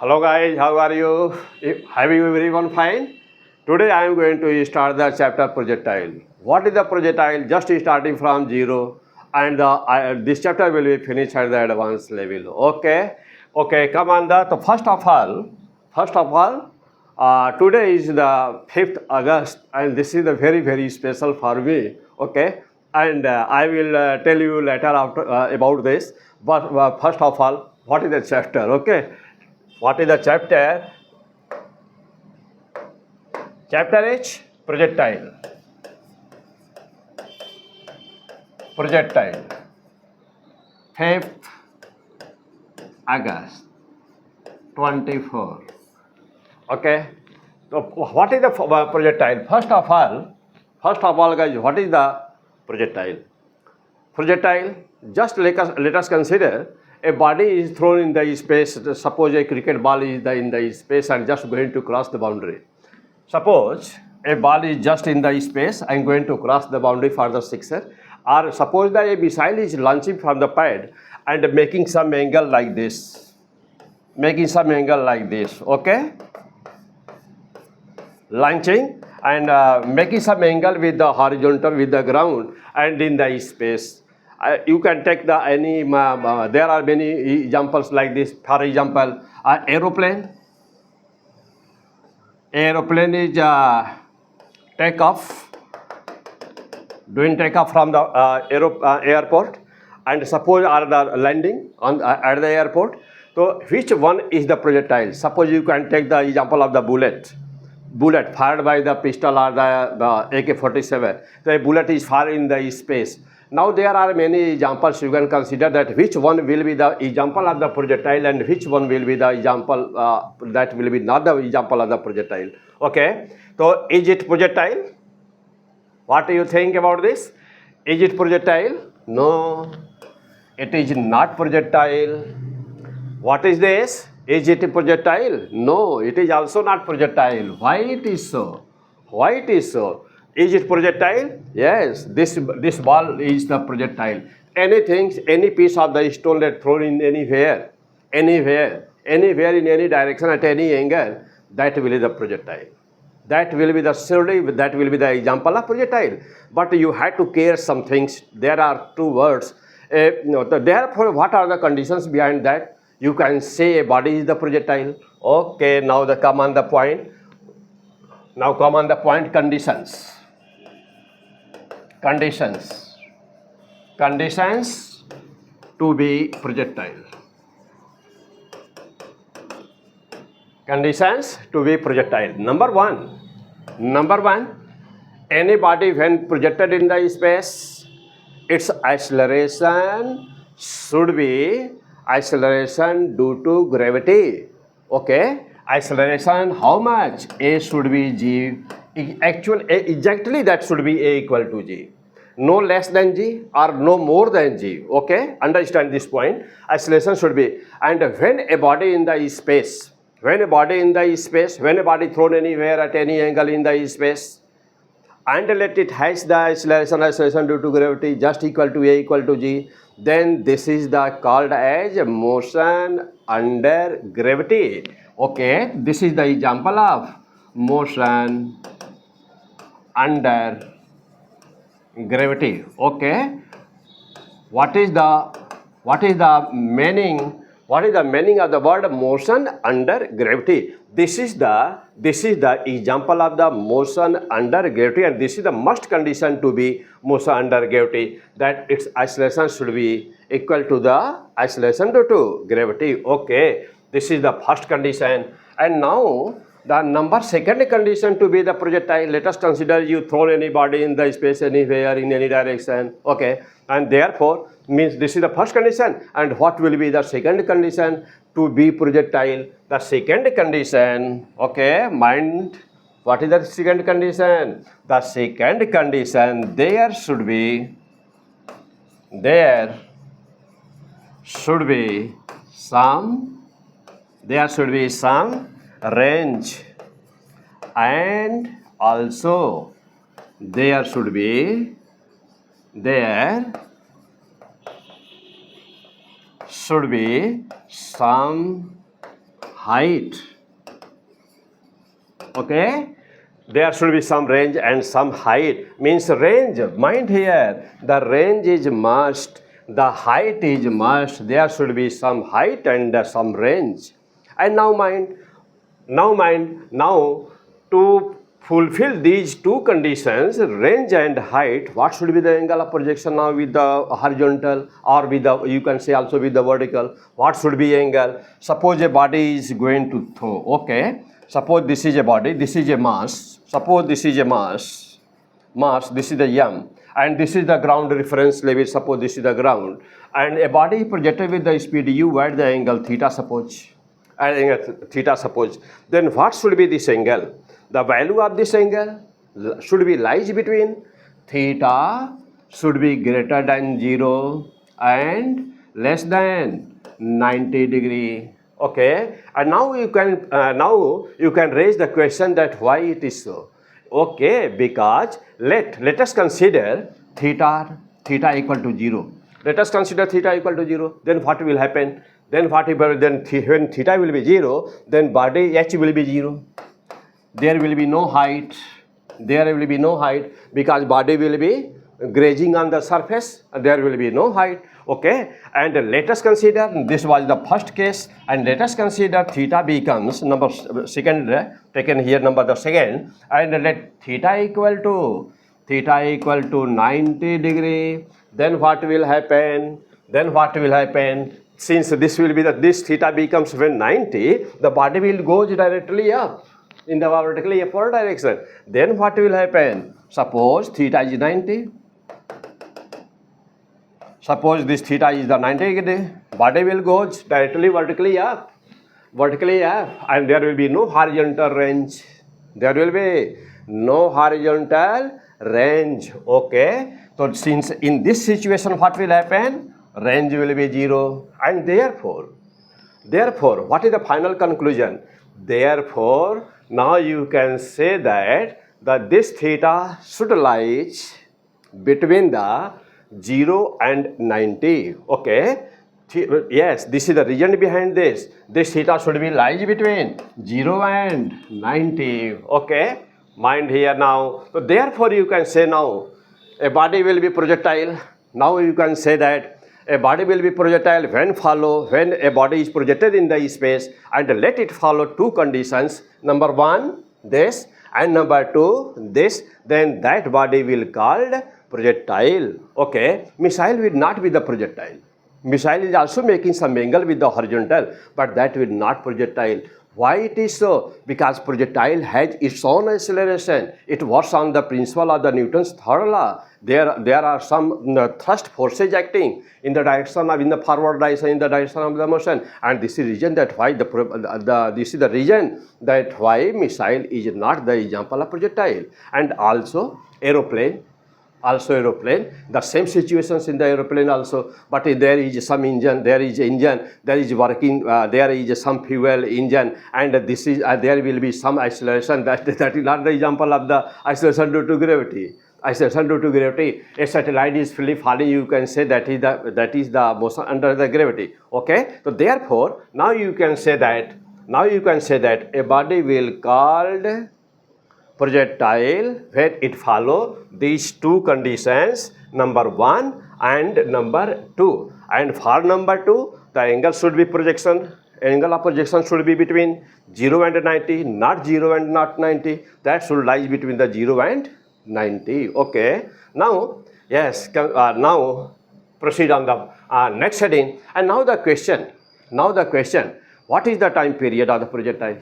Hello guys, how are you? Have you everyone fine? Today I am going to start the chapter projectile. What is the projectile? Just starting from zero, and this chapter will be finished at the advanced level. Okay. Come on. So first of all, today is the 5th August, and this is the very special for me. Okay, and I will tell you later after about this. But first of all, what is the chapter? Okay. What is the chapter? Chapter H, projectile. Projectile. 5th August 24. Okay. So what is the projectile? First of all, guys, what is the projectile? Projectile. Just let us consider a body is thrown in the space. Suppose a cricket ball is in the space and just going to cross the boundary. Suppose a ball is just in the space and going to cross the boundary for the sixer. Or suppose that a missile is launching from the pad and making some angle like this. Okay? Launching and making some angle with the horizontal, with the ground and in the space. You can take there are many examples like this. For example, aeroplane is doing takeoff from the airport, and suppose are the landing at the airport. So which one is the projectile? Suppose you can take the example of the bullet fired by the pistol or the AK-47. The bullet is fired in the space. Now there are many examples. You can consider that which one will be the example of the projectile and which one will be the example that will be not the example of the projectile. Okay. So is it projectile? What do you think about this? Is it projectile? No, it is not projectile. What is this? Is it a projectile? No, it is also not projectile. Why it is so? Is it projectile? Yes, this ball is the projectile. Any piece of the stone that thrown in anywhere, in any direction at any angle, that will be the projectile. That will be the example of projectile. But you have to care some things. There are two words. Therefore, what are the conditions behind that? You can say a body is the projectile. Okay, now come on the point. Conditions to be projectile. Conditions to be projectile. Number one, any body when projected in the space, its acceleration should be acceleration due to gravity. Okay, acceleration how much? A should be g. Exactly that should be a equal to g. No less than g or no more than g. Okay, understand this point. Acceleration should be. And when a body thrown anywhere at any angle in the space, and let it has the acceleration due to gravity just equal to a equal to g, then this is called as motion under gravity. Okay, this is the example of motion under gravity. Okay, what is the meaning of the word motion under gravity? This is the example of the motion under gravity, and this is the must condition to be motion under gravity, that its acceleration should be equal to the acceleration due to gravity. Okay, this is the first condition. And now the second condition to be the projectile. Let us consider you throw any body in the space anywhere in any direction. Okay, and therefore means this is the first condition. And what will be the second condition to be projectile? The second condition, okay, mind, what is the second condition? The second condition, there should be some range, and also there should be some height. Okay, there should be some range and some height. Means range, mind here, the range is must, the height is must. There should be some height and some range. And now mind, now to fulfill these two conditions, range and height, what should be the angle of projection now with the horizontal, or with the, you can say also with the vertical? What should be angle? Suppose a body is going to throw, okay? Suppose this is a body, this is a mass. Suppose this is a mass, this is the m, and this is the ground reference level. Suppose this is the ground, and a body projected with the speed u at the angle theta, suppose, at angle theta, suppose. Then what should be this angle? The value of this angle should be lies between theta should be greater than 0 and less than 90 degree. Okay, and now you can raise the question that why it is so. Okay, because let us consider theta equal to 0. Let us consider theta equal to 0. Then what will happen? Then when theta will be 0, then body h will be 0. There will be no height. There will be no height because body will be grazing on the surface. There will be no height. Okay, and let us consider, this was the first case, and let us consider theta becomes number second, taken here number the second, and let theta equal to 90 degree. Then what will happen? Since this will be this theta becomes when 90, the body will go directly up in the vertically upward direction. Then what will happen? Suppose theta is 90. Suppose this theta is the 90 degree, body will go directly vertically up, and there will be no horizontal range. There will be no horizontal range. Okay, so since in this situation what will happen? Range will be 0, and therefore, what is the final conclusion? Therefore, now you can say that this theta should lie between the 0 and 90. Okay, yes, this is the reason behind this. This theta should be lies between 0 and 90. Okay, mind here now. So therefore you can say now a body will be projectile. Now you can say that a body will be projectile when a body is projected in the space, and let it follow two conditions. Number one, this, and number two, this. Then that body will called projectile. Okay, missile will not be the projectile. Missile is also making some angle with the horizontal, but that will not projectile. Why it is so? Because projectile has its own acceleration. It works on the principle of the Newton's third law. There are some thrust forces acting in the direction of, in the forward direction, in the direction of the motion, and this is reason that why this is the reason that why missile is not the example of projectile. And also aeroplane, the same situations in the aeroplane also, but there is some engine, there is working, there is some fuel engine, and this is there will be some acceleration. That is not the example of the acceleration due to gravity. Acceleration due to gravity, a satellite is fully falling, you can say that is the motion under the gravity. Okay, so therefore now you can say that a body will called projectile when it follow these two conditions, number 1 and number 2. And for number 2, the angle should be projection. Angle of projection should be between 0 and 90, not 0 and not 90. That should lie between the 0 and 90. Okay. Now, yes. Now proceed on the next heading. And now the question. What is the time period of the projectile?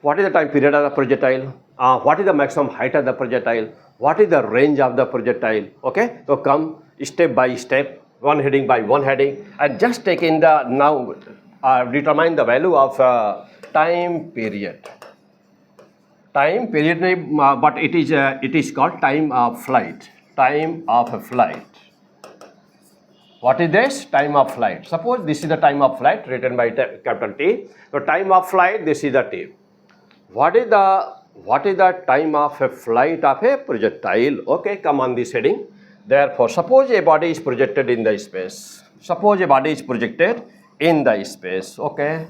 What is the time period of the projectile? What is the maximum height of the projectile? What is the range of the projectile? Okay, so come step by step, one heading by one heading, and just take in the now determine the value of time period. Time period, but it is called time of flight. Time of flight. What is this? Time of flight. Suppose this is the time of flight written by capital T. So time of flight, this is the T. What is the time of a flight of a projectile? Okay, come on this heading. Therefore, suppose a body is projected in the space. Okay.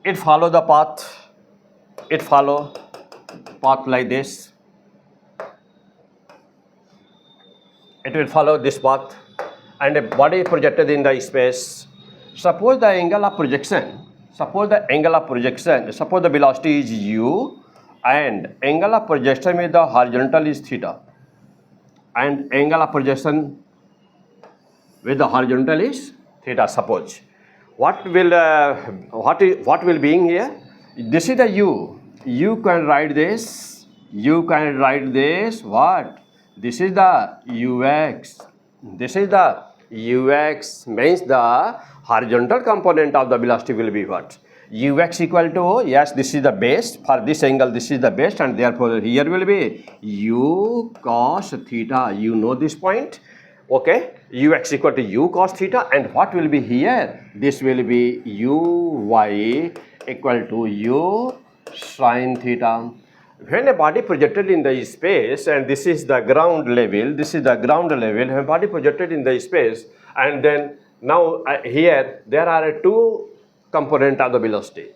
it follow the path, it follow path like this, it will follow this path, and a body projected in the space. Suppose the angle of projection, suppose the velocity is u, and angle of projection with the horizontal is theta, and angle of projection with the horizontal is theta. Suppose what will be in here? This is the u. You can write this. What? This is the ux. This is the ux, means the horizontal component of the velocity will be what? Ux equal to, yes, this is the base. For this angle, this is the base, and therefore here will be u cos theta. You know this point? Okay, ux equal to u cos theta, and what will be here? This will be uy equal to u sin theta. When a body projected in the space, and this is the ground level, when body projected in the space, and then now here there are two components of the velocity.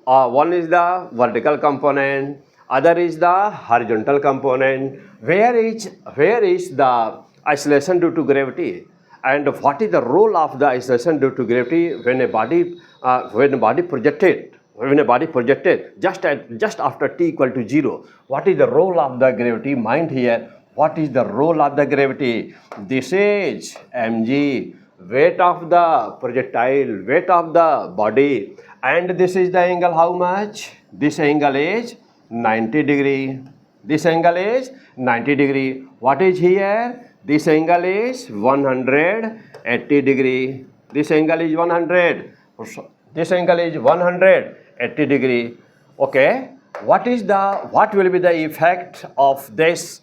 One is the vertical component, other is the horizontal component. Where is the acceleration due to gravity, and what is the role of the acceleration due to gravity when a body projected just after t equal to 0? What is the role of the gravity? Mind here, what is the role of the gravity? This is mg, weight of the projectile, weight of the body, and this is the angle. How much? This angle is 90 degree. This angle is 90 degree. What is here? This angle is 180 degree. This angle is 180 degree. Okay. What will be the effect of this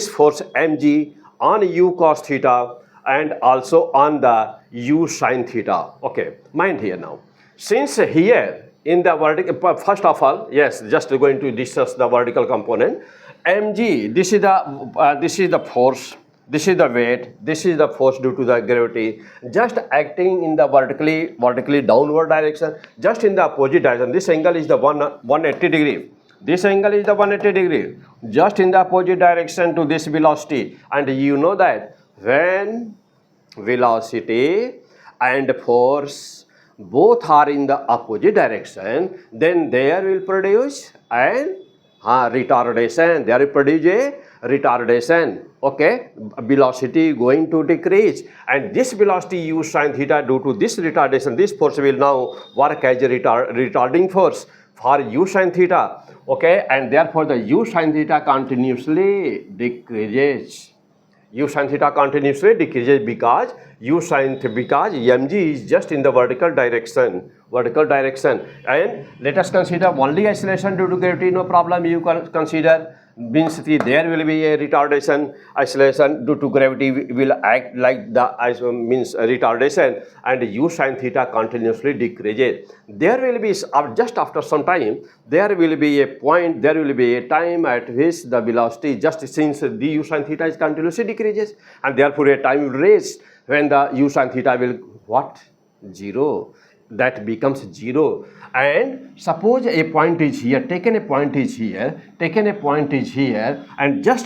force mg on u cos theta and also on the u sin theta? Okay. Mind here now. Since here in the vertical, first of all, yes, just going to discuss the vertical component. Mg, this is the force, this is the weight, this is the force due to the gravity, just acting in the vertically downward direction, just in the opposite direction. This angle is the 180 degree. This angle is the 180 degree, just in the opposite direction to this velocity. And you know that when velocity and force both are in the opposite direction, then there will produce an retardation. There will produce a retardation. Okay, velocity going to decrease, and this velocity u sin theta, due to this retardation, this force will now work as a retarding force for u sin theta. Okay, and therefore the u sin theta continuously decreases. U sin theta continuously decreases because mg is just in the vertical direction. And let us consider only acceleration due to gravity. No problem. You can consider, means there will be a retardation. Acceleration due to gravity will act like the retardation, and u sin theta continuously decreases. There will be just after some time, there will be a point, there will be a time at which the velocity, just since the u sin theta is continuously decreases, and therefore a time will reach when the u sin theta will what? 0. That becomes 0. And suppose a point is here, taken a point is here, and just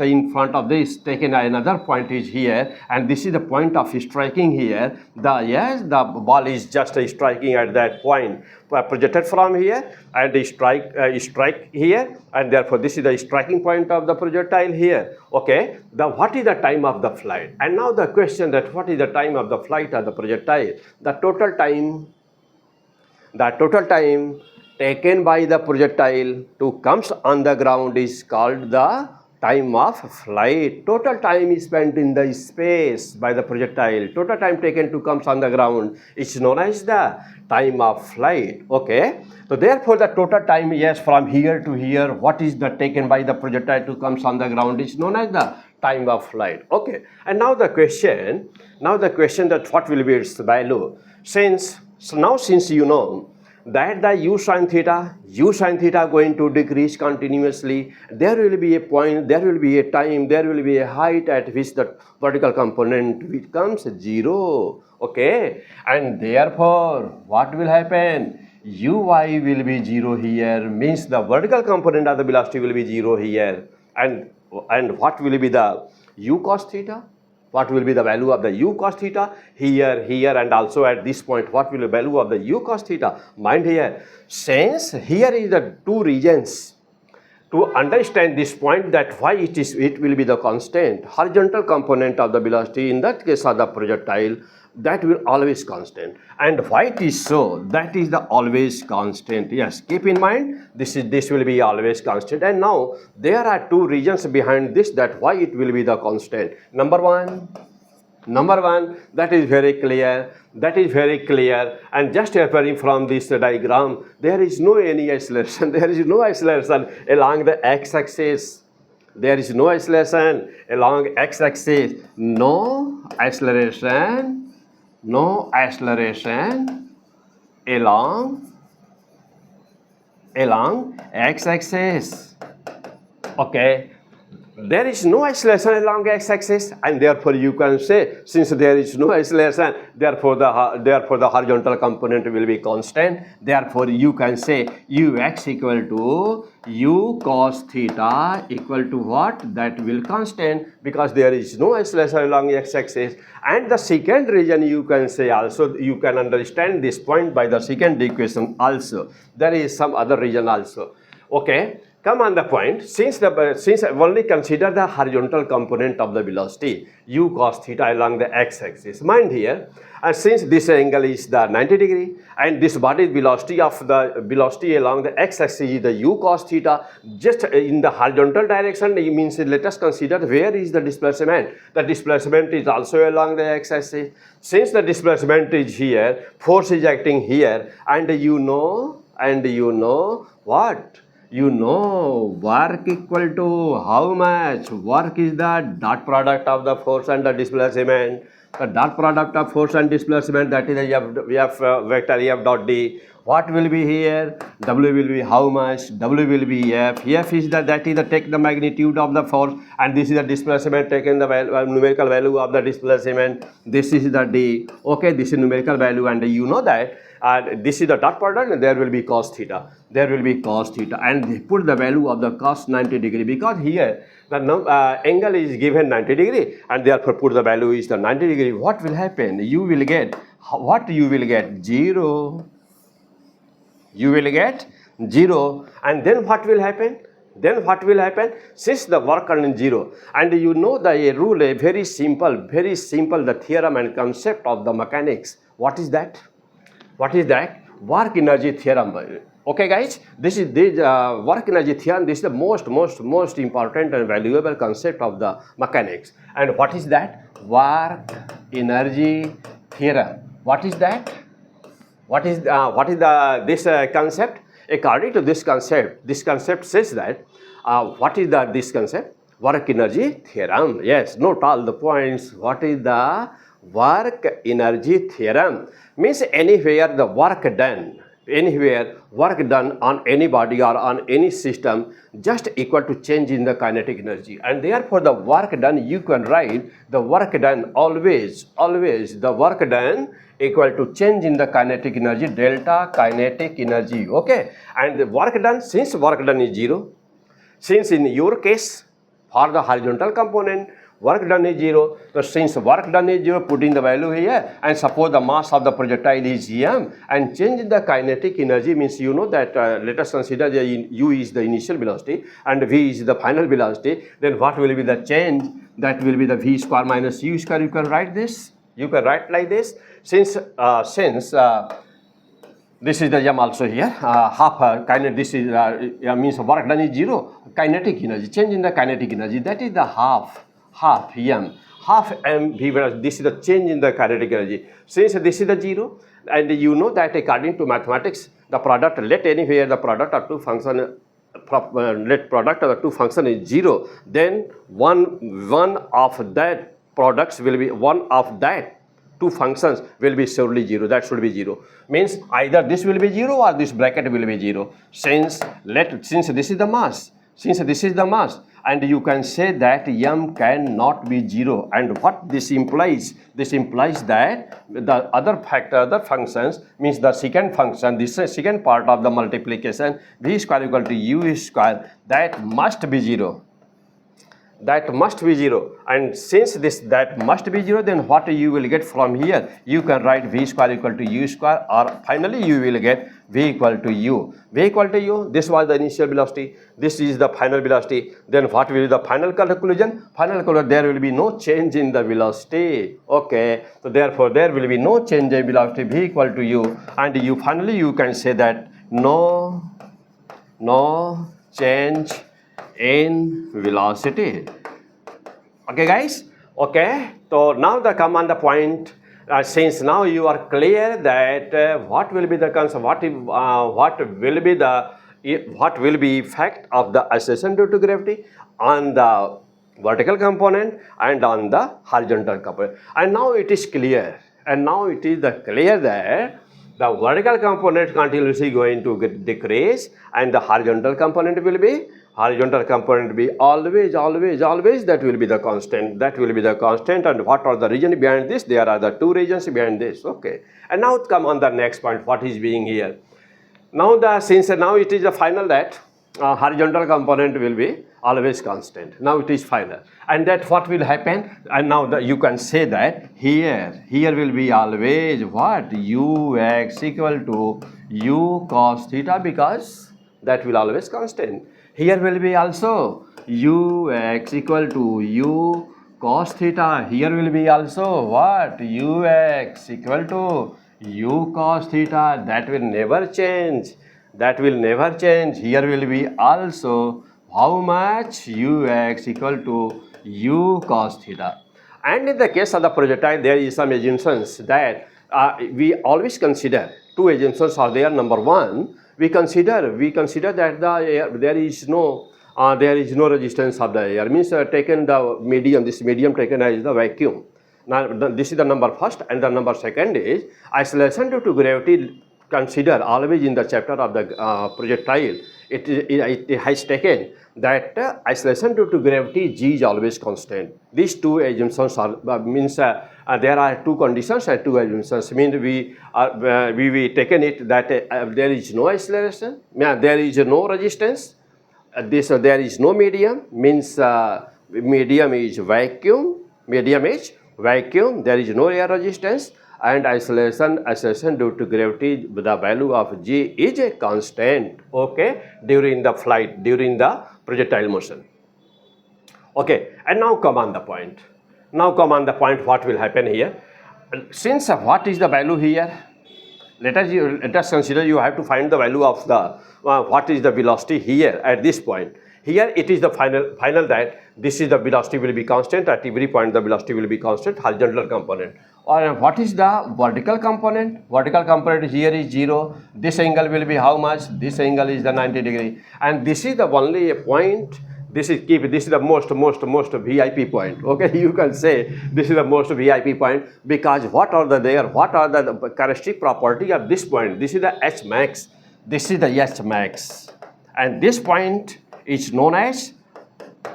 in front of this, taken another point is here, and this is the point of striking here. The ball is just striking at that point, projected from here, and strike here, and therefore this is the striking point of the projectile here. Okay, what is the time of the flight? And now the question that what is the time of the flight of the projectile? The total time taken by the projectile to comes on the ground is called the time of flight. Total time is spent in the space by the projectile. Total time taken to comes on the ground is known as the time of flight. Okay. So therefore the total time, yes, from here to here, what is the taken by the projectile to comes on the ground is known as the time of flight. Okay. And now the question that what will be its value? Since you know that the u sin theta going to decrease continuously, there will be a point, there will be a time, there will be a height at which the vertical component becomes 0. Okay, and therefore what will happen? uy will be 0 here, means the vertical component of the velocity will be 0 here. And what will be the u cos theta? What will be the value of the u cos theta? Here, and also at this point, what will be the value of the u cos theta? Mind here, since here is the two regions, to understand this point that why it will be the constant, horizontal component of the velocity, in that case of the projectile, that will always constant. And why it is so, that is the always constant. Yes, keep in mind, this will be always constant. And now there are two reasons behind this, that why it will be the constant. Number one, that is very clear. And just appearing from this diagram, there is no any acceleration. There is no acceleration along the x-axis. There is no acceleration along x-axis. No acceleration along x-axis. Okay. There is no acceleration along x-axis, and therefore you can say, since there is no acceleration, therefore the horizontal component will be constant. Therefore you can say ux equal to u cos theta equal to what? That will constant, because there is no acceleration along x-axis. And the second reason you can say also, you can understand this point by the second equation also. There is some other reason also. Okay. Come on the point, since only consider the horizontal component of the velocity, u cos theta along the x-axis. Mind here, and since this angle is the 90 degree, and this body velocity of the velocity along the x-axis is the u cos theta, just in the horizontal direction, it means let us consider where is the displacement. The displacement is also along the x-axis. Since the displacement is here, force is acting here, and you know what? You know work equal to how much? Work is the dot product of the force and the displacement. The dot product of force and displacement, that is we have vector F dot D. What will be here? W will be how much? W will be F. F is take the magnitude of the force, and this is the displacement, taken the numerical value of the displacement. This is the D. Okay, this is numerical value, and you know that. And this is the dot product, and there will be cos theta. And put the value of the cos 90 degree, because here the angle is given 90 degree, and therefore put the value is the 90 degree. What will happen? You will get 0. You will get 0, and then what will happen? Since the work is 0, and you know the rule, very simple, the theorem and concept of the mechanics. What is that? Work energy theorem. Okay guys, this is work energy theorem. This is the most important and valuable concept of the mechanics. And what is that? Work energy theorem. What is that? What is this concept? According to this concept says that what is this concept? Work energy theorem. Yes, note all the points. What is the work energy theorem? Means anywhere the work done on any body or on any system just equal to change in the kinetic energy, and therefore the work done, you can write the work done always the work done equal to change in the kinetic energy, delta kinetic energy. Okay, and the work done, since work done is 0, since in your case for the horizontal component work done is 0, so since work done is 0, put in the value here, and suppose the mass of the projectile is m, and change in the kinetic energy means, you know that let us consider the u is the initial velocity and v is the final velocity. Then what will be the change? That will be the v square minus u square. You can write this. You can write like this. Since this is the m also here, half kinetic. This is means work done is 0. Kinetic energy, change in the kinetic energy, that is the half m v velocity. This is the change in the kinetic energy. Since this is the 0, and you know that according to mathematics, the product, let anywhere the product of two function, let product of the two function is 0, then one of that products will be, one of that two functions will be surely 0. That should be 0. Means either this will be 0 or this bracket will be 0. Since this is the mass, since this is the mass, and you can say that m cannot be 0. And what this implies? This implies that the other functions, means the second function, this is second part of the multiplication, v square equal to u square, that must be 0. That must be 0. And since that must be 0, then what you will get from here? You can write v square equal to u square, or finally you will get v equal to u. V equal to u, this was the initial velocity, this is the final velocity. Then what will be the final conclusion? Final conclusion, there will be no change in the velocity. Okay, so therefore there will be no change in velocity, v equal to u, and you finally you can say that no change in velocity. Okay guys, okay, so now the come on the point, since now you are clear that what will be the concept, what will be effect of the acceleration due to gravity on the vertical component and on the horizontal component. And now it is clear, and now it is clear that the vertical component continuously going to decrease, and the horizontal component will be always that will be the constant, and what are the regions behind this? There are the two regions behind this. Okay, and now come on the next point, what is being here. Now since now it is the final that horizontal component will be always constant. Now it is final, and that what will happen? And now you can say that here will be always what? Ux equal to u cos theta, because that will always constant. Here will be also ux equal to u cos theta. Here will be also what? Ux equal to u cos theta. That will never change. Here will be also how much? Ux equal to u cos theta. And in the case of the projectile, there is some assumptions that we always consider. Two assumptions are there. Number one, we consider that there is no resistance of the air, means taken the medium, this medium taken as the vacuum. Now this is the number first, and the number second is acceleration due to gravity. Consider always in the chapter of the projectile, it has taken that acceleration due to gravity g is always constant. These two assumptions are there are two conditions and two assumptions. Means we taken it that there is no acceleration, there is no resistance. There is no medium, means medium is vacuum. There is no air resistance, and acceleration due to gravity, the value of g is a constant. Okay, during the flight, during the projectile motion. Okay, and now come on the point. What will happen here? Since what is the value here? Let us consider you have to find the value of the what is the velocity here at this point. Here it is the final that this is the velocity will be constant at every point. The velocity will be constant, horizontal component. Or what is the vertical component? Vertical component here is 0. This angle will be how much? This angle is the 90 degree, and this is the only point. This is the most VIP point. Okay, you can say this is the most VIP point, because what are the characteristic property of this point? This is the H max. And this point is known as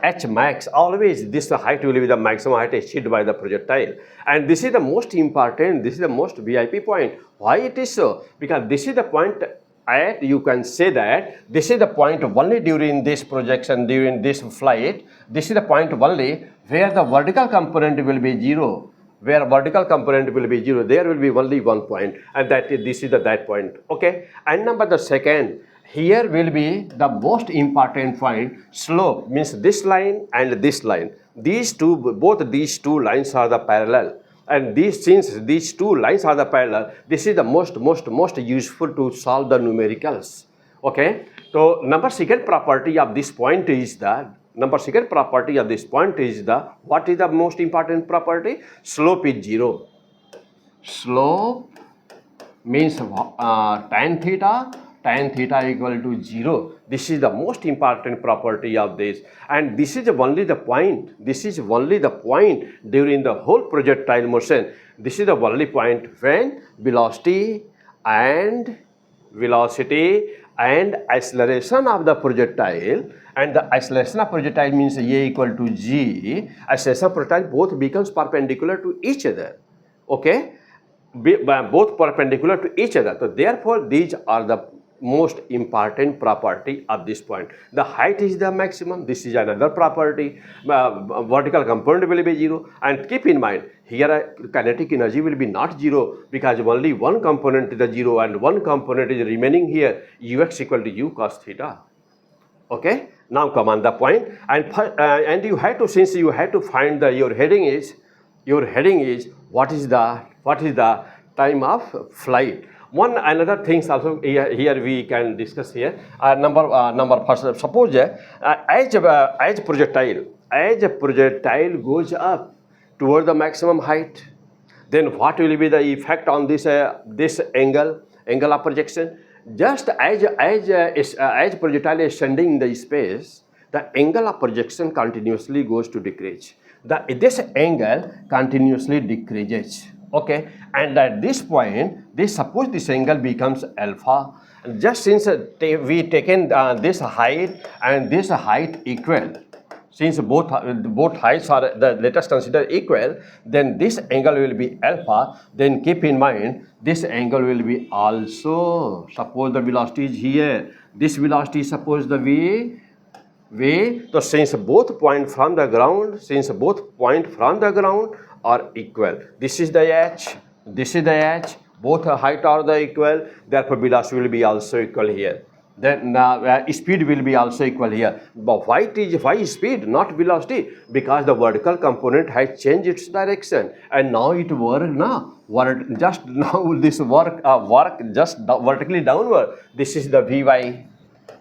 H max. Always this height will be the maximum height achieved by the projectile, and this is the most important. This is the most VIP point. Why it is so? Because this is the point. You can say that this is the point only during this projection, during this flight. This is the point only where the vertical component will be 0. There will be only one point, and this is that point. Okay, and number the second, here will be the most important point. Slope, means this line and this line. Both these two lines are the parallel. And since these two lines are the parallel, this is the most useful to solve the numericals. Okay, so second property of this point is what is the most important property? Slope is 0. Slope means tan theta equal to 0. This is the most important property of this, and this is only the point. During the whole projectile motion. This is the only point when velocity and and acceleration of the projectile, and the acceleration of projectile means A equal to G, acceleration of projectile both becomes perpendicular to each other, okay, both perpendicular to each other. So therefore these are the most important property of this point. The height is the maximum. This is another property. Vertical component will be 0, and keep in mind here kinetic energy will be not 0 because only one component is the 0 and one component is remaining here, ux equal to u cos theta. Okay, now come on the point, and you have to, since you have to find the your heading is what is the time of flight. One another things also here we can discuss here. Number first, suppose as projectile goes up toward the maximum height, then what will be the effect on this angle of projection? Just as projectile is ascending in the space, the angle of projection continuously goes to decrease. This angle continuously decreases. Okay, and at this point, suppose this angle becomes alpha. Just since we taken this height and this height equal, since both heights are let us consider equal, then this angle will be alpha. Then keep in mind this angle will be also, suppose the velocity is here, this velocity is suppose the v. So since both point from the ground, are equal, this is the h, this is the h, both height are the equal, therefore velocity will be also equal here. Then speed will be also equal here. But why speed, not velocity? Because the vertical component has changed its direction, and now it just now this work just vertically downward. This is the Vy.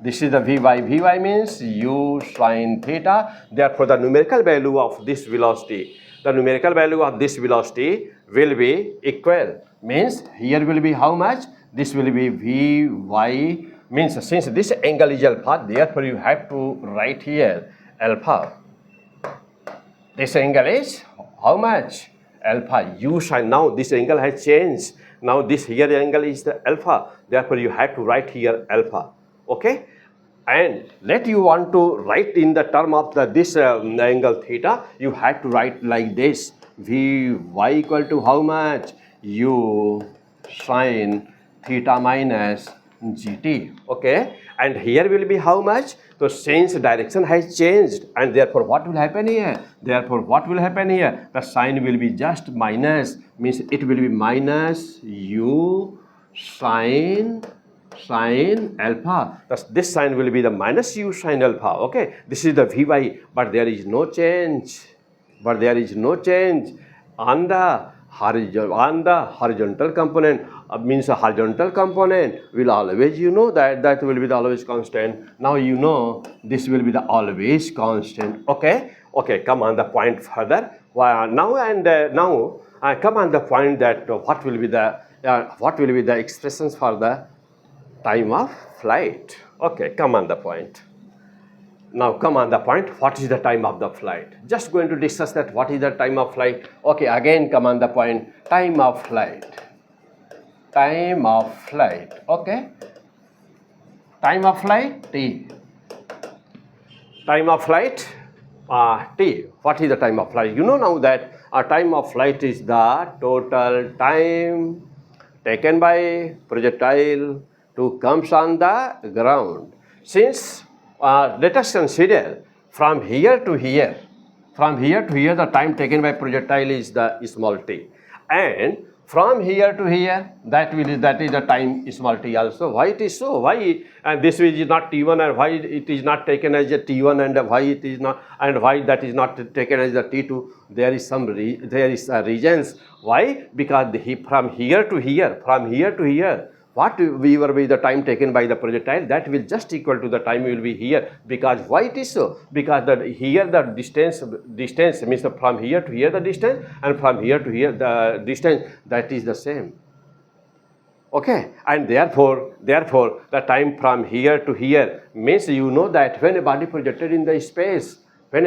This is the Vy. Vy means u sine theta. Therefore, the numerical value of this velocity, will be equal. Means here will be how much? This will be Vy. Means since this angle is alpha, therefore you have to write here alpha. This angle is how much? Alpha. U sine. Now this angle has changed. Now this here angle is the alpha. Therefore you have to write here alpha. Okay, and let you want to write in the term of this angle theta, you have to write like this: Vy equal to how much? U sine theta minus gt. Okay, and here will be how much? So since direction has changed, and therefore what will happen here? The sign will be just minus, means it will be minus u sine alpha. Thus this sign will be the minus u sine alpha. Okay, this is the Vy, but there is no change. On the horizontal component. Means a horizontal component will always, that will be the always constant. Now this will be the always constant. Okay, come on the point further. Now come on the point that what will be the expressions for the time of flight. Okay, come on the point. Now come on the point, what is the time of the flight? Just going to discuss that what is the time of flight. Okay, again come on the point, time of flight. Okay, time of flight t. Time of flight t. What is the time of flight? Now that time of flight is the total time taken by projectile to comes on the ground. Since let us consider from here to here, the time taken by projectile is the small t, and from here to here, that is the time small t also. Why it is so? Why this is not t1, and why it is not taken as a t1, and why it is not, and why that is not taken as a t2? There is reasons. Why? Because from here to here, what will be the time taken by the projectile, that will just equal to the time will be here. Because why it is so? Because here the distance means from here to here the distance, and from here to here the distance, that is the same. Okay, and therefore the time from here to here means that when a body projected in the space, then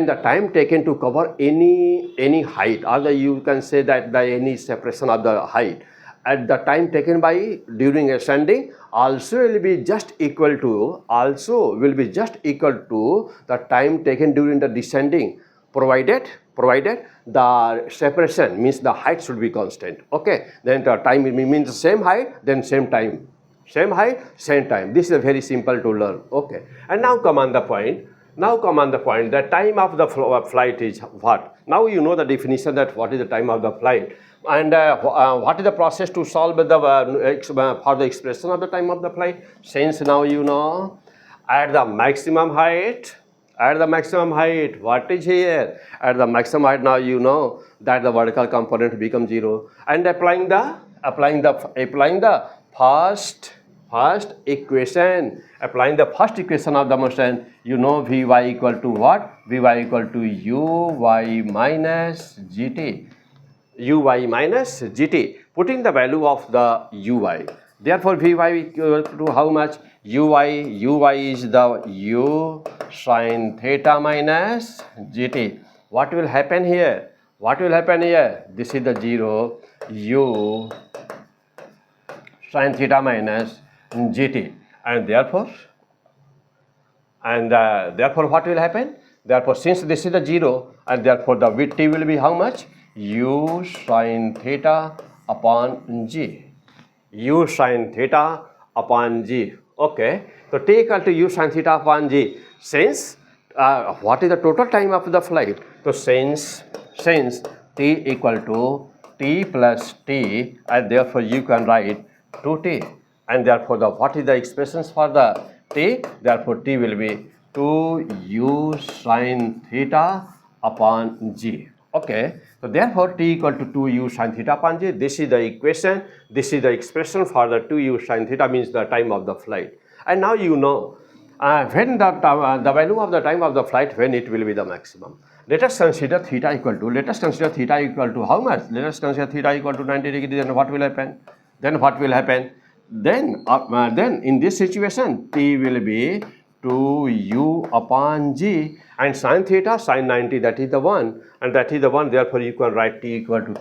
the time taken to cover any height, or you can say that any separation of the height, at the time taken by during ascending also will be just equal to the time taken during the descending, provided the separation means the height should be constant. Okay, then the time means the same height, then same time. Same height, same time. This is very simple to learn. Okay, and now come on the point. The time of the flight is what? Now you know the definition that what is the time of the flight, and what is the process to solve the for the expression of the time of the flight. Since now you know at the maximum height, what is here? At the maximum height, now you know that the vertical component becomes 0, and applying the first equation of the motion, you know Vy equal to what? Vy equal to Uy minus gt. Putting the value of the Uy. Therefore, Vy equal to how much? Uy is the U sin theta minus gt. What will happen here? This is the 0 U sin theta minus gt, and therefore what will happen? Therefore, since this is the 0, and therefore the t will be how much? U sin theta upon g. Okay, so t equal to U sin theta upon g. Since what is the total time of the flight? So since t equal to t plus t, and therefore you can write 2t, and therefore what is the expressions for the t? Therefore t will be 2u sin theta upon g. Okay, so therefore t equal to 2u sin theta upon g. This is the equation, this is the expression for the 2u sin theta, means the time of the flight. And now you know when the value of the time of the flight, when it will be the maximum. Let us consider theta equal to how much? Let us consider theta equal to 90 degrees. Then what will happen? Then in this situation, t will be 2u upon g, and sin theta, sin 90, that is the one, therefore you can write t equal to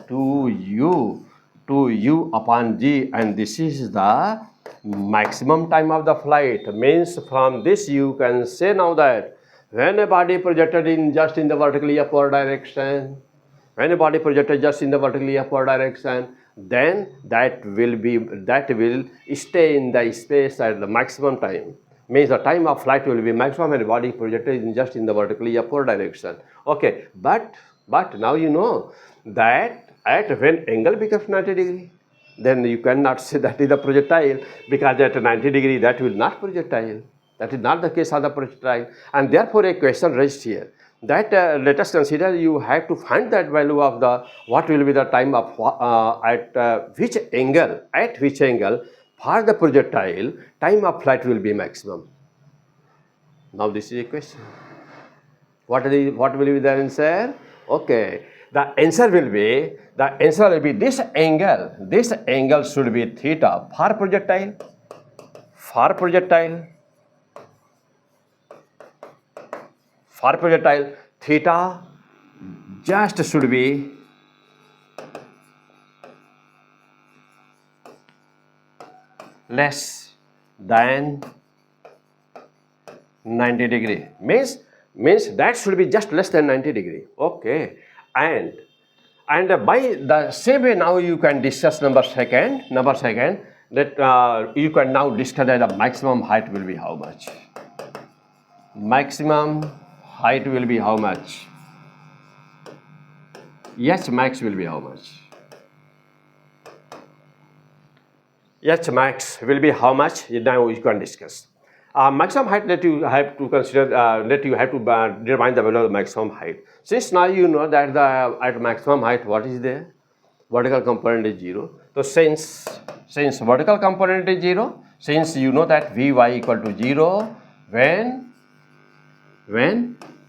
2u upon g, and this is the maximum time of the flight. Means from this you can say now that when a body projected just in the vertically upward direction, then that will stay in the space at the maximum time. Means the time of flight will be maximum when the body projected just in the vertically upward direction. Okay, but now you know that at when angle becomes 90 degree, then you cannot say that is the projectile, because at 90 degree that will not projectile. That is not the case of the projectile, and therefore a question raised here that let us consider you have to find that value of the what will be the time of at which angle for the projectile time of flight will be maximum. Now this is a question. What will be the answer? Okay, the answer will be this angle. This angle should be theta for projectile. Theta just should be less than 90 degree. Means that should be just less than 90 degree. Okay, and by the same way now you can discuss number second that you can now discuss that the maximum height will be how much. H max will be how much? H max will be how much? Now you can discuss. Maximum height that you have to consider, determine the value of the maximum height. Since now you know that at maximum height what is there? Vertical component is 0. So since vertical component is 0, since you know that Vy equal to 0 when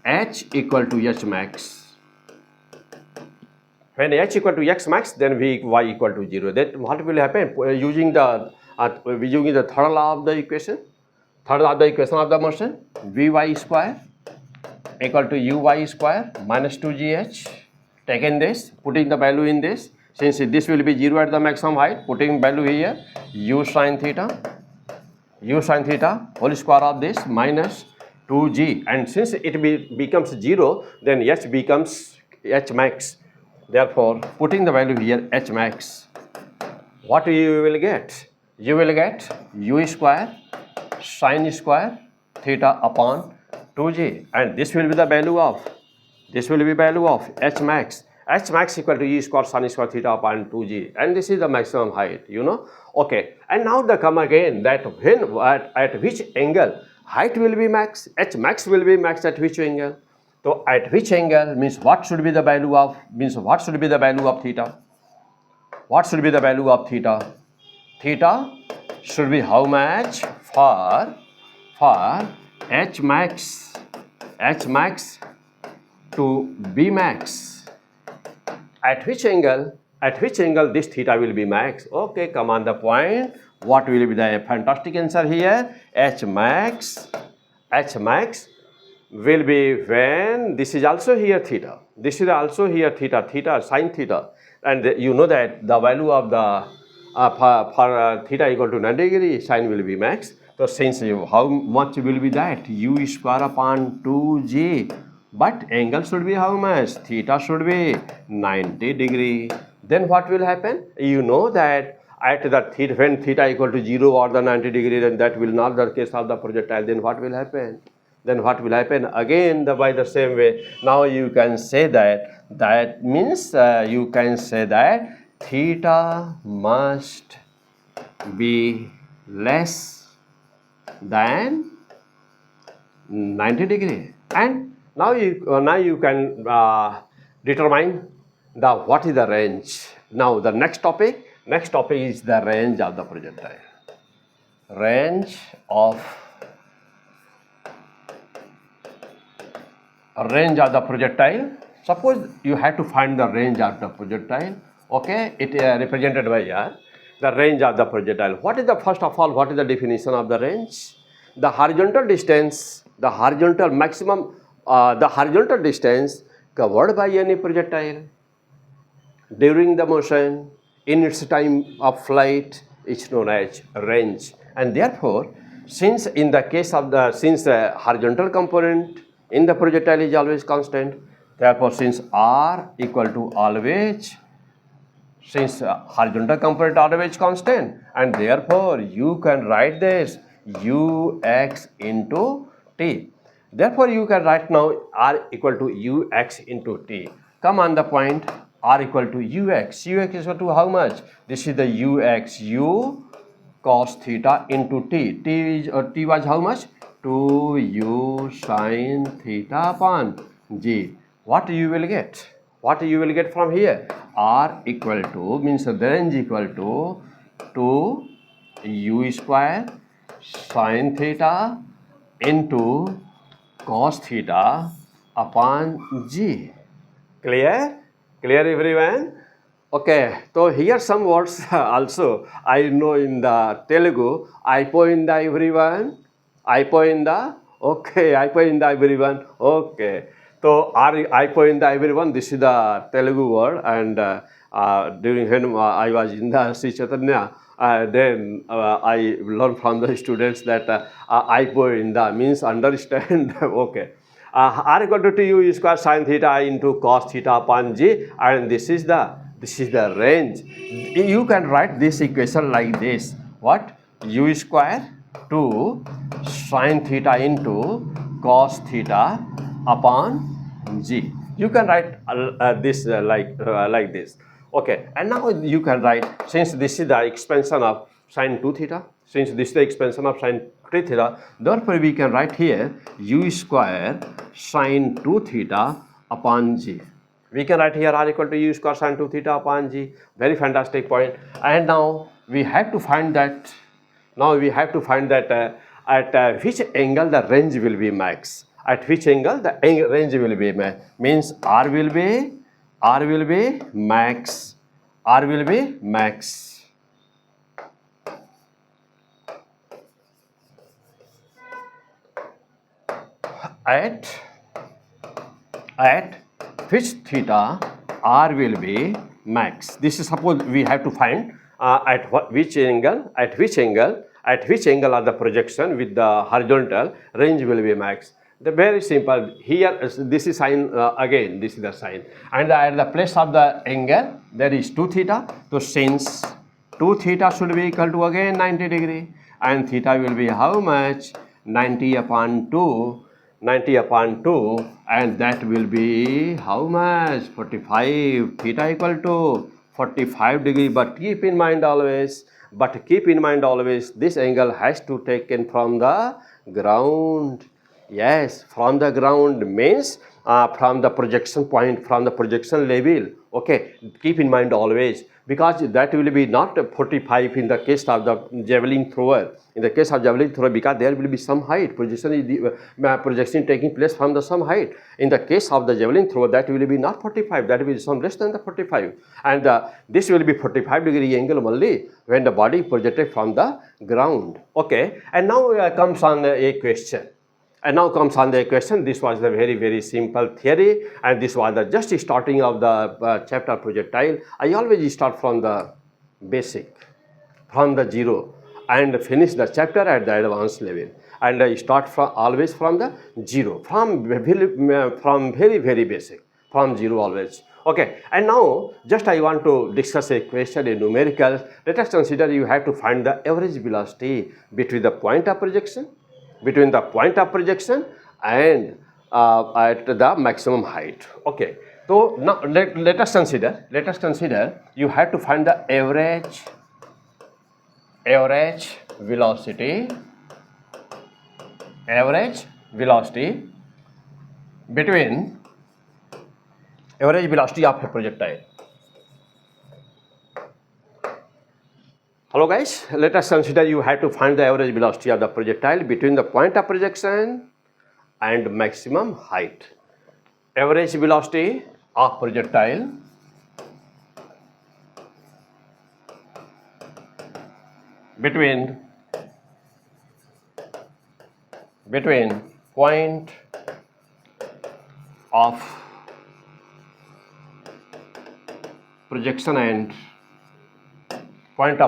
h equal to h max. When h equal to x max, then Vy equal to 0. Then what will happen? Using the third law of the equation, of the motion, Vy square equal to Uy square minus 2gh. Taken this, putting the value in this, Since this will be 0 at the maximum height, putting value here, u sin theta whole square of this minus 2g, and since it becomes 0, then h becomes h max. Therefore, putting the value here h max, what you will get? You will get u square sin square theta upon 2g, and this will be the value of h max. H max equal to e square sin square theta upon 2g, and this is the maximum height, you know. Okay, and now the come again that when at which angle height will be max, h max will be max at which angle. So at which angle means what should be the value of theta? What should be the value of theta? Theta should be how much for h max to b max. At which angle this theta will be max? Okay, come on the point. What will be the fantastic answer here? H max will be when this is also here theta. This is also here theta sin theta, and you know that the value of the for theta equal to 90 degree, sin will be max. So since how much will be that? U square upon 2g. But angle should be how much? Theta should be 90 degree. Then what will happen? You know that at the theta, when theta equal to 0 or the 90 degree, then that will not the case of the projectile. Then what will happen? Again, by the same way, now you can say that means you can say that theta must be less than 90 degree. And now you can determine what is the range. Now the next topic is the range of the projectile. Range of the projectile. Suppose you have to find the range of the projectile. Okay, it represented by here. The range of the projectile. What is the first of all? What is the definition of the range? The horizontal distance, the horizontal maximum. The horizontal distance covered by any projectile during the motion in its time of flight is known as range. And therefore, since in the case of the horizontal component in the projectile is always constant, therefore since r equal to always, since horizontal component always constant, and therefore you can write this ux into t. Therefore, you can write now r equal to ux into t. Come on the point, r equal to ux. Ux is equal to how much? This is the ux, u cos theta into t. T was how much? 2u sin theta upon g. What you will get? What you will get from here? R equal to means the range equal to 2u square sin theta into cos theta upon g. Clear everyone? Okay, so here some words also I know in the Telugu. Aipoinda everyone. Okay, aipoinda everyone. Okay, so aipoinda everyone. This is the Telugu word, and during when I was in the Sri Chaitanya, then I learned from the students that aipoinda means understand. Okay. R equal to 2u square sin theta into cos theta upon g, and this is the range. You can write this equation like this. What? U square 2 sin theta into cos theta upon g. You can write this like this. Okay, and now you can write, since this is the expansion of sin 2 theta, since this is the expansion of sin 3 theta, therefore we can write here u square sin 2 theta upon g. We can write here r equal to u square sin 2 theta upon g. Very fantastic point. And now we have to find that. At which angle the range will be max. At which angle the range will be max. Means r will be max. R will be max. At which theta r will be max. This is suppose we have to find which angle of the projection with the horizontal range will be max. The very simple here. This is sine again. This is the sine, and at the place of the angle there is 2 theta. So since 2 theta should be equal to again 90 degree, and theta will be how much? 90 upon 2, and that will be how much? 45. Theta equal to 45 degree. But keep in mind always, this angle has to taken from the ground. Yes, from the ground means from the projection point, from the projection level. Okay, keep in mind always, because that will be not 45 in the case of the javelin thrower. In the case of javelin thrower, because there will be some height. Projection is projection taking place from the some height. In the case of the javelin thrower, that will be not 45. That will be some less than the 45, and this will be 45 degree angle only when the body projected from the ground. Okay, and now comes on a question. This was the very simple theory, and this was the just starting of the chapter projectile. I always start from the basic, from the zero, and finish the chapter at the advanced level. And I start always from the zero, from very basic, from zero always. Okay, and now just I want to discuss a question in numerical. Let us consider you have to find the average velocity between the point of projection, and at the maximum height. Okay, so now let us consider you have to find the average velocity between average velocity of a projectile. Hello guys, let us consider you have to find the average velocity of the projectile between the point of projection and maximum height. Average velocity of projectile between point of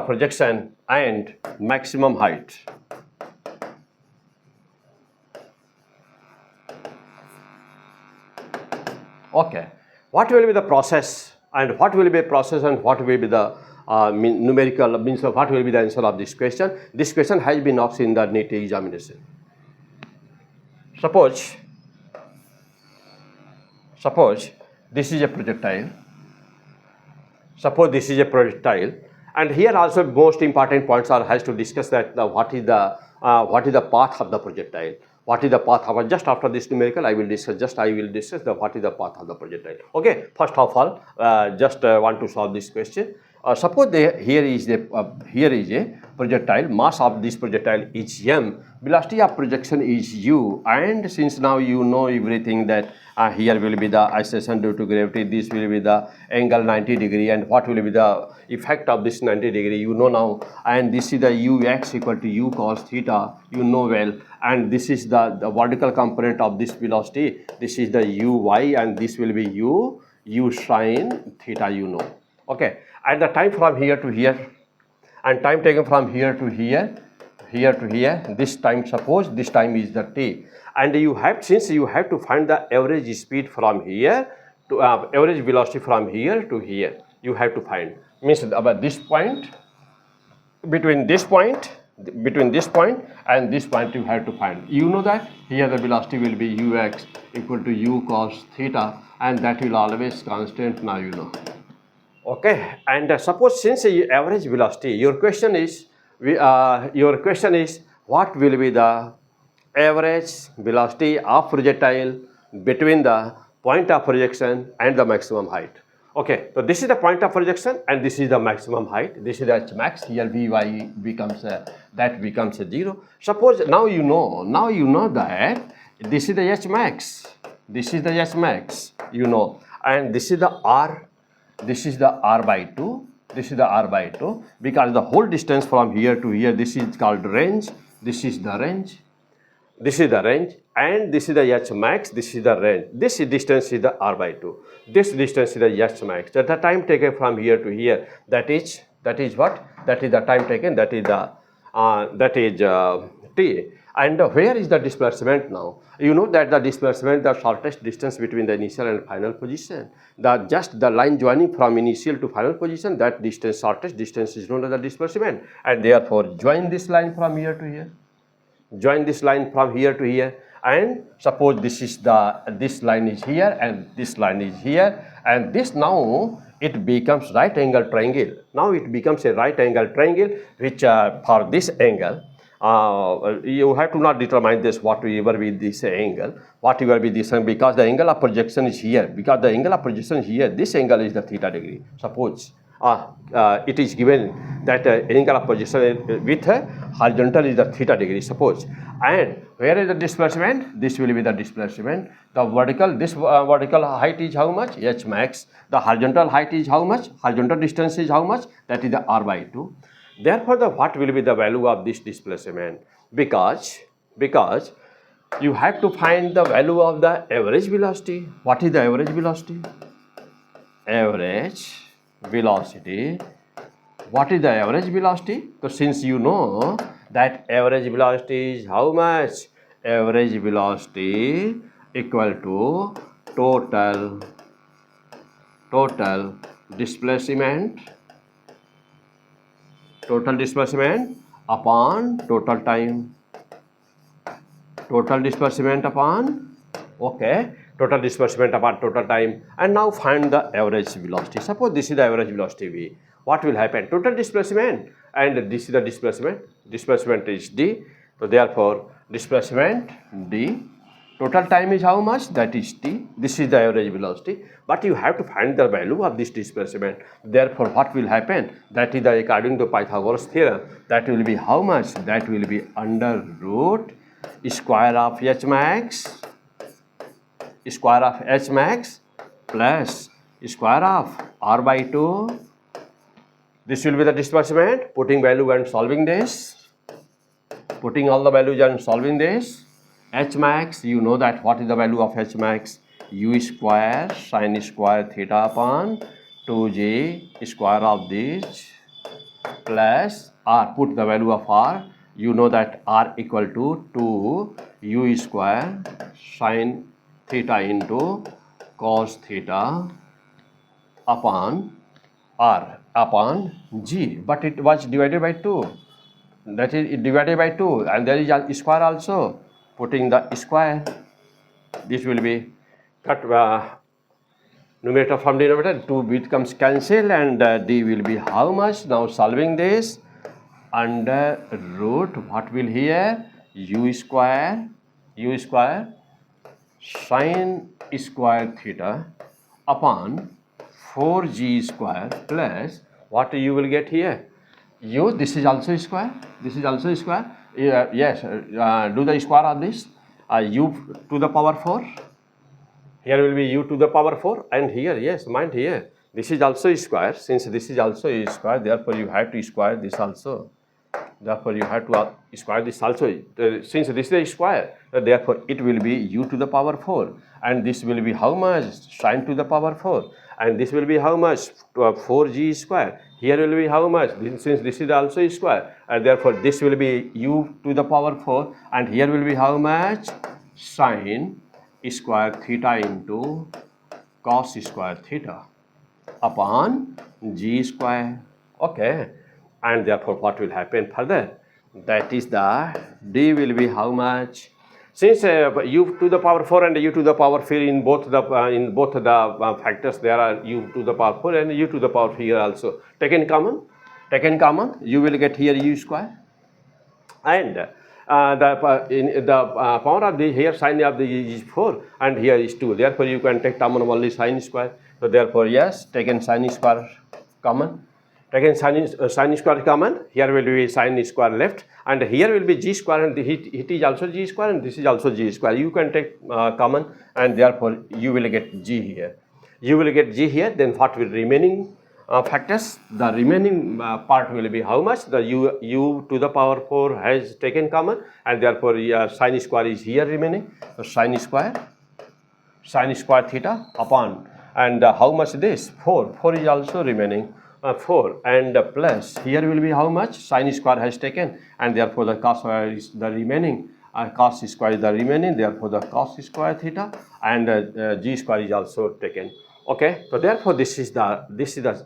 projection and maximum height. Okay, what will be the process, and what will be the numerical means of what will be the answer of this question? This question has been asked in the NEET examination. Suppose this is a projectile. And here also most important points are has to discuss that what is the path of the projectile. Just after this numerical I will discuss the what is the path of the projectile. Okay, first of all just want to solve this question. Suppose here is a projectile. Mass of this projectile is m. Velocity of projection is u. And since now you know everything that here will be the acceleration due to gravity. This will be the angle 90 degree, and what will be the effect of this 90 degree you know now. And this is the ux equal to u cos theta, you know well. And this is the vertical component of this velocity. This is the uy, and this will be u sin theta, you know. Okay, and the time from here to here, and time taken from here to here, this time, suppose this time is the t, and since you have to find the average speed from here to average velocity from here to here, you have to find, means about this point, between this point and this point you have to find. You know that here the velocity will be ux equal to u cos theta, and that will always constant, now you know. Okay, and suppose since average velocity, your question is what will be the average velocity of projectile between the point of projection and the maximum height. Okay, so this is the point of projection and this is the maximum height. This is the h max. Here Vy becomes that becomes a 0. Suppose now you know that this is the h max. This is the h max, you know, and this is the r. This is the r by 2. This is the r by 2, because the whole distance from here to here, this is called range. This is the range, This is the range, and this is the H max, this is the range. This distance is the R by 2. This distance is the H max. So the time taken from here to here, that is what? That is the time taken, that is T. And where is the displacement now? You know that the displacement, the shortest distance between the initial and final position. Just the line joining from initial to final position, that distance, shortest distance is known as the displacement. And therefore, join this line from here to here. Join this line from here to here, and suppose this line is here and this line is here, and this now it becomes right angle triangle. Now it becomes a right angle triangle, which for this angle, you have to not determine this whatever be this angle, whatever be this angle, because the angle of projection is here. Because the angle of projection is here, this angle is the theta degree. Suppose it is given that angle of projection with horizontal is the theta degree, suppose. And where is the displacement? This will be the displacement. The vertical, this vertical height is how much? H max. The horizontal height is how much? Horizontal distance is how much? That is the R by 2. Therefore, what will be the value of this displacement? Because you have to find the value of the average velocity. What is the average velocity? Average velocity. What is the average velocity? So since you know that average velocity is how much? Average velocity equal to total displacement upon total time. Total displacement upon, okay, total displacement upon total time. And now find the average velocity. Suppose this is the average velocity V. What will happen? Total displacement, and this is the displacement. Displacement is D. So therefore, displacement D. Total time is how much? That is T. This is the average velocity. But you have to find the value of this displacement. Therefore, what will happen? That is according to Pythagoras theorem. That will be how much? That will be under root square of H max plus square of R by 2. This will be the displacement. Putting value and solving this. Putting all the values and solving this. H max, you know that what is the value of H max? U square sin square theta upon 2j square of this plus R. Put the value of R. You know that R equal to 2 U square sin theta into cos theta upon R upon G. But it was divided by 2. That is divided by 2, and there is a square also. Putting the square, this will be cut numerator from denominator, 2 becomes cancelled, and D will be how much? Now solving this, under root, what will here? U square sin square theta upon 4G square plus what you will get here? U, this is also square, this is also square. Yes, do the square of this. U to the power 4. Here will be U to the power 4, and here, yes, mind here, this is also square. Since this is also square, therefore you have to square this also. Therefore you have to square this also. Since this is a square, therefore it will be U to the power 4, and this will be how much? Sin to the power 4, and this will be how much? 4G square. Here will be how much? Since this is also square, and therefore this will be U to the power 4, and here will be how much? Sin square theta into cos square theta upon G square. Okay, and therefore what will happen further? That is the D will be how much? Since U to the power 4 and U to the power 4 in both the factors, there are U to the power 4 and U to the power 4 also. Taken common, you will get here U square, and the power of the here sin of the is 4 and here is 2. Therefore you can take common only sin square. So therefore yes, taken sin square common. Taken sin square common, here will be sin square left, and here will be G square, and it is also G square, and this is also G square. You can take common, and therefore you will get G here. You will get G here, then what will remaining? factors, the remaining part will be how much? The u to the power 4 has taken common, and therefore sine square is here remaining. So sine square theta upon, and how much this? 4 is also remaining. 4 and plus here will be how much? Sine square has taken, and therefore the cos square is the remaining. Cos square is the remaining, therefore the cos square theta, and g square is also taken. Okay, so therefore this is the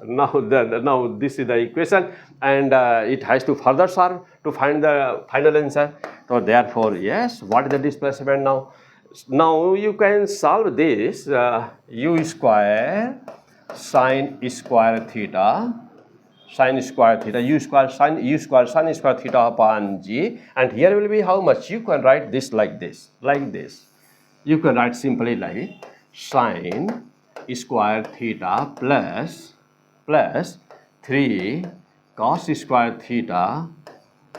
now this is the equation, and it has to further solve to find the final answer. So therefore, yes, what is the displacement now? Now you can solve this u square sine square theta u square sine square theta upon g, and here will be how much? You can write this like this. You can write simply like sine square theta plus 3 cos square theta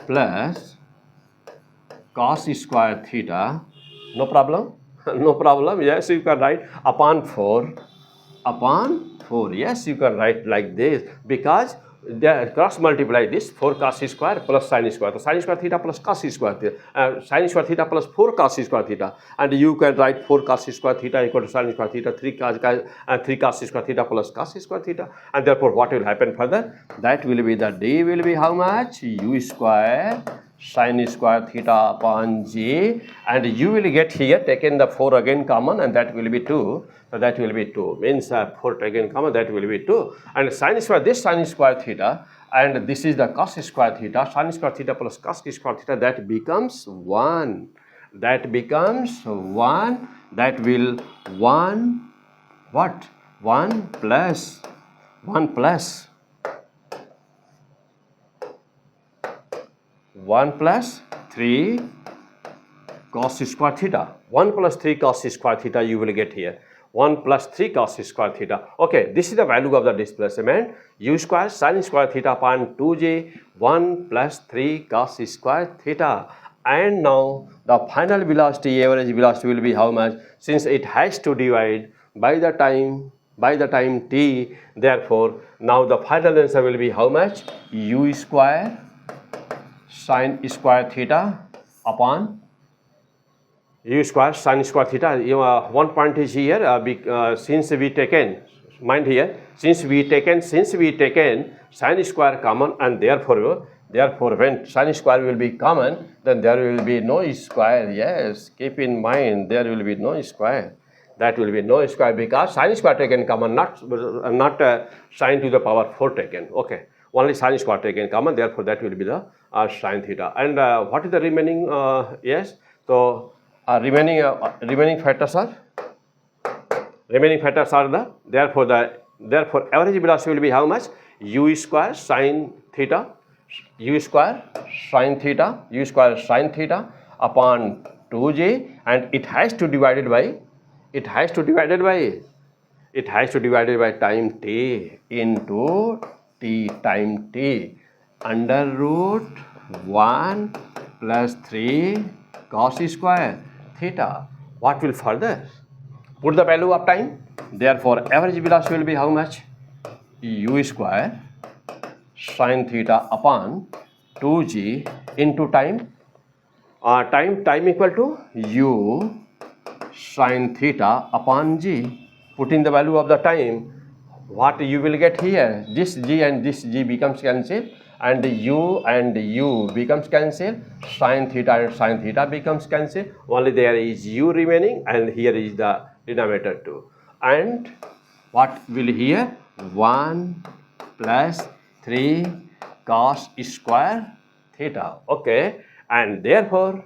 plus cos square theta. No problem. No problem. Yes, you can write upon 4. Yes, you can write like this, because they cross multiply this 4 cos square plus sine square. So sine square theta plus cos square theta, sine square theta plus 4 cos square theta, and you can write 4 cos square theta equal to sine square theta, 3 cos square theta plus cos square theta, and therefore what will happen further? That will be the d will be how much? U square sine square theta upon g, and you will get here taken the 4 again common, and that will be 2. So that will be 2, means 4 taken common, that will be 2, and sine square, this sine square theta, and this is the cos square theta, sine square theta plus cos square theta, that becomes 1. That will 1 what? 1 plus 1 plus 3 cos square theta. 1 plus 3 cos square theta you will get here. 1 plus 3 cos square theta. Okay, this is the value of the displacement. U square sine square theta upon 2j, 1 plus 3 cos square theta. And now the final velocity, average velocity will be how much? Since it has to divide by the time t, therefore now the final answer will be how much? U square sine square theta upon u square sine square theta. One point is here, since we taken, mind here, since we taken sine square common, and therefore when sine square will be common, then there will be no square. Yes, keep in mind, there will be no square. That will be no square, because sine square taken common, not sine to the power 4 taken. Okay, only sine square taken common, therefore that will be the sine theta. And what is the remaining? Yes, so remaining factors are the, therefore average velocity will be how much? U square sine theta upon 2j, and it has to divided by time t into time t, under root 1 plus 3 cos square theta. What will further? Put the value of time. Therefore average velocity will be how much? U square sine theta upon 2g into time. Time equal to u sine theta upon g. Putting the value of the time, what you will get here? This g and this g becomes cancelled, and u becomes cancelled. Sine theta and sine theta becomes cancelled. Only there is u remaining, and here is the denominator 2. And what will here? 1 plus 3 cos square theta. Okay, and therefore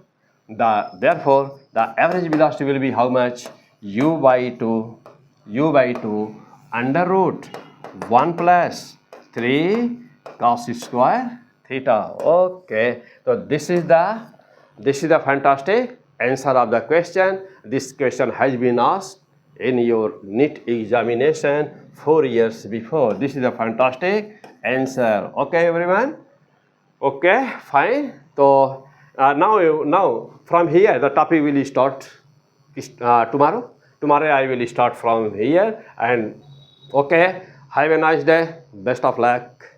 the average velocity will be how much? U by 2 under root 1 plus 3 cos square theta. Okay, so this is the fantastic answer of the question. This question has been asked in your NEET examination 4 years before. This is a fantastic answer. Okay, everyone. Okay, fine. So now from here the topic will start tomorrow. Tomorrow I will start from here, and okay, Have a nice day. Best of luck.